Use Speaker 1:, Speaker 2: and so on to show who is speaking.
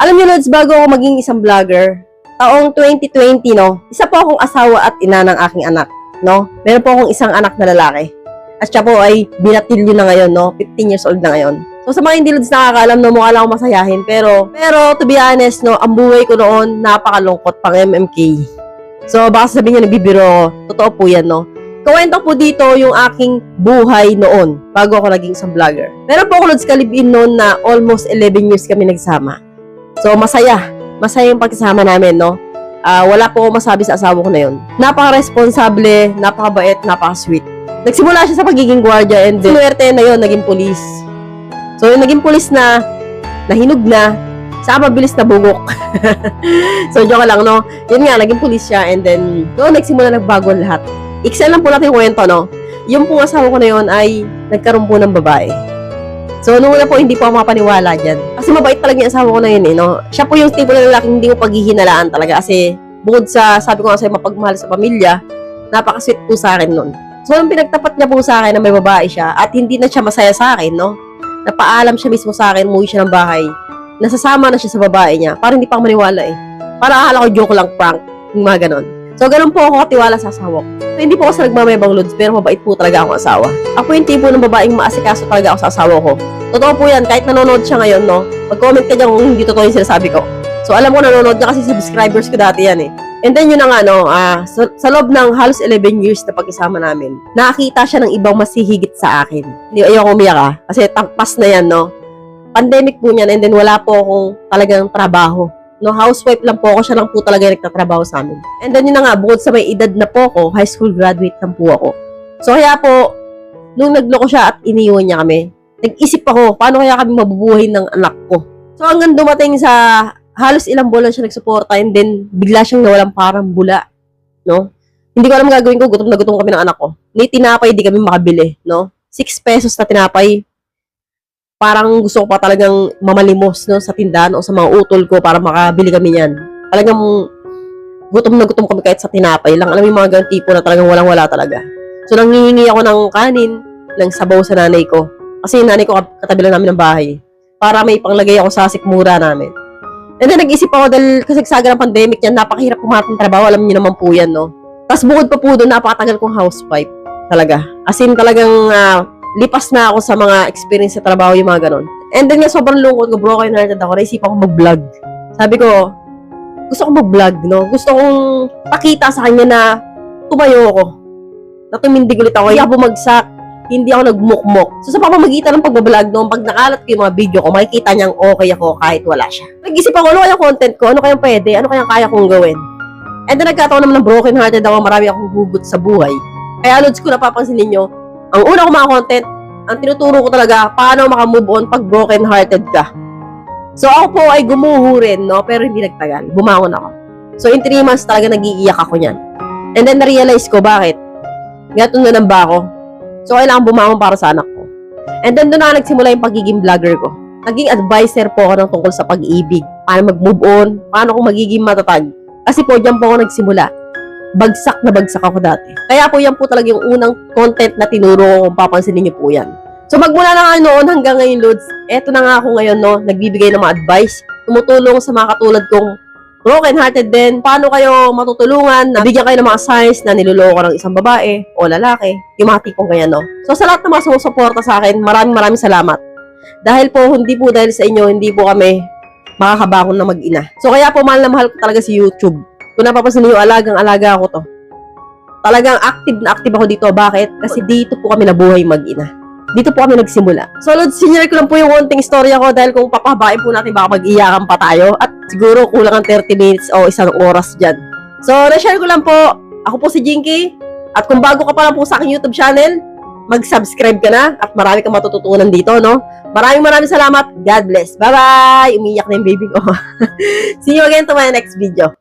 Speaker 1: Alam niyo, Lods, bago ako maging isang vlogger, taong 2020, no, isa po akong asawa at ina ng aking anak, no? Meron po akong isang anak na lalaki. At siya po ay binatilyo na ngayon, no? 15 years old na ngayon. So, sa mga hindi, Lods, nakakaalam, no, mukha lang akong masayahin. Pero, to be honest, no, ang buhay ko noon, napakalungkot pang MMK. So, baka sabihin niyo, nagbibiro ako. Totoo po yan, no? Kawento po dito yung aking buhay noon, bago ako naging isang vlogger. Meron po ako, Lods, kalibin noon na almost 11 years kami nagsama. So, masaya yung pagkasama namin, no? Wala po ako masabi sa asawa ko na yun. Napaka-responsable, napaka-bait, napaka-sweet. Nagsimula siya sa pagiging gwardiya and then, sinuwerte na yun, naging pulis. So, yung naging pulis na, nahinog na, saka mabilis na bugok. So, joke lang, no? Yun nga, naging pulis siya and then, doon nagsimula nagbago lahat. Iksan lang po natin yung kwento, no? Yung pong asawa ko na yun ay nagkaroon po ng babae. So, nung una po, hindi po ako makapaniwala dyan. Kasi mabait talaga yung asawa ko na yun, eh, no? Siya po yung tipo na lalaki, hindi ko paghihinalaan talaga. Kasi, bukod sa, sabi ko nga sa'yo, mapagmahal sa pamilya, napaka-sweet po sa akin nun. So, nung pinagtapat niya po sa akin na may babae siya, at hindi na siya masaya sa akin, no? Napaalam siya mismo sa akin, umuwi siya ng bahay. Nasasama na siya sa babae niya. Parang hindi pa ako maniwala, eh. Parang akala ko joke lang, prank, yung mga ganon. So, ganun po ako katiwala sa asawa ko. So, hindi po ako sa nagmamayabang, Lods, pero mabait po talaga akong asawa. Ako yung tipo ng babaeng maasikaso talaga ako sa asawa ko. Totoo po yan, kahit nanonood siya ngayon, no? Mag-comment ka dyan kung hindi totoo yung sinasabi ko. So, alam ko nanonood niya kasi subscribers ko dati yan, eh. And then, yun na nga, no, sa loob ng halos 11 years na pagkasama namin, nakakita siya ng ibang masihigit sa akin. Hindi, ayoko umiyak, kasi tampas na yan, no? Pandemic po niyan, and then wala po akong talagang trabaho. No, housewife lang po ako, siya lang po talaga yung nagtatrabaho sa amin. And then yun na nga, bukod sa may edad na po ako, high school graduate lang po ako. So kaya po, nung nagloko siya at iniwan niya kami, nag-isip ako, paano kaya kami mabubuhay ng anak ko? So hanggang dumating sa halos ilang buwan siya nagsuporta and then bigla siyang nawalang parang bula, no? Hindi ko alam gagawin ko, gutom na gutom kami ng anak ko. Ni tinapay, di kami makabili, no? 6 pesos na tinapay, parang gusto ko pa talagang mamalimos, no, sa tindahan o sa mga utol ko para makabili kami niyan. Talagang gutom na gutom kami kahit sa tinapay lang. Alam mo yung mga ganang tipo na talagang walang-wala talaga. So, nanghihingi ako ng kanin, ng sabaw sa nanay ko. Kasi yung nanay ko katabi lang namin ng bahay. Para may panglagay ako sa sikmura namin. And then, nag-isip ako dahil kasagsaga ng pandemic yan, napakahirap kumahat ng trabaho. Alam niyo naman po yan, no? Tapos bukod pa po doon, napakatagal kong housewife. Talaga. As in, talagang lipas na ako sa mga experience sa trabaho, yung mga ganon. And then nga, sobrang lungkot ko, broken hearted ako, naisipan ko mag-vlog. Sabi ko, gusto kong mag-vlog, no? Gusto kong pakita sa kanya na tumayo ako. Na tumindig ulit ako, hindi ako bumagsak, hindi ako nagmukmok. So, sa pamamagitan ng pag-vlog, no, pag nakalat ko yung mga video ko, makikita niyang okay ako kahit wala siya. Nag-isip ako, ano kayang content ko? Ano kayang pwede? Ano kayang kaya kong gawin? And then, nagkataon naman ng broken hearted ako, marami akong hugot sa buhay. Kaya, Lods, ko napapansin ninyo, ang una kong mga content, ang tinuturo ko talaga, paano makamove on pag broken-hearted ka. So, ako po ay gumuho rin, no? Pero hindi nagtagal. Bumangon ako. So, in 3 months talaga nag-iiyak ako niyan. And then, na-realize ko, bakit? Gato na lang ba ako? So, kailangan bumangon para sa anak ko. And then, doon na nagsimula yung pagiging vlogger ko. Naging advisor po ako ng tungkol sa pag-ibig. Paano mag-move on, paano kung magiging matatag. Kasi po, dyan po ako nagsimula. Bagsak na bagsak ako dati. Kaya po yan po talaga yung unang content na tinuro ko kung papansinin niyo po yan. So magmula na nga noon hanggang ngayon, Lods, eto na nga ako ngayon, no, nagbibigay ng mga advice, tumutulong sa mga katulad kong broken-hearted din, paano kayo matutulungan, nabigyan kayo ng mga signs na niloloko ng isang babae o lalaki, yung mga tipong ganyan, no. So sa lahat ng mga sumusuporta sa akin, maraming salamat. Dahil po, hindi po dahil sa inyo, hindi po kami makakabangon na mag-ina. So kaya po, mahal na mahal ko talaga si YouTube. Kung napapansin niyo, alagang-alaga ako to. Talagang active na active ako dito. Bakit? Kasi dito po kami nabuhay mag-ina. Dito po kami nagsimula. So, Lods, sinire ko lang po yung konting storya ko dahil kung papahabain po natin, baka mag-iyakan pa tayo. At siguro kulang ang 30 minutes o 1 oras dyan. So, na-share ko lang po. Ako po si Jinky. At kung bago ka pa lang po sa aking YouTube channel, mag-subscribe ka na at marami kang matututunan dito, no? Maraming salamat. God bless. Bye-bye! Umiyak na yung baby ko. See you again to my next video.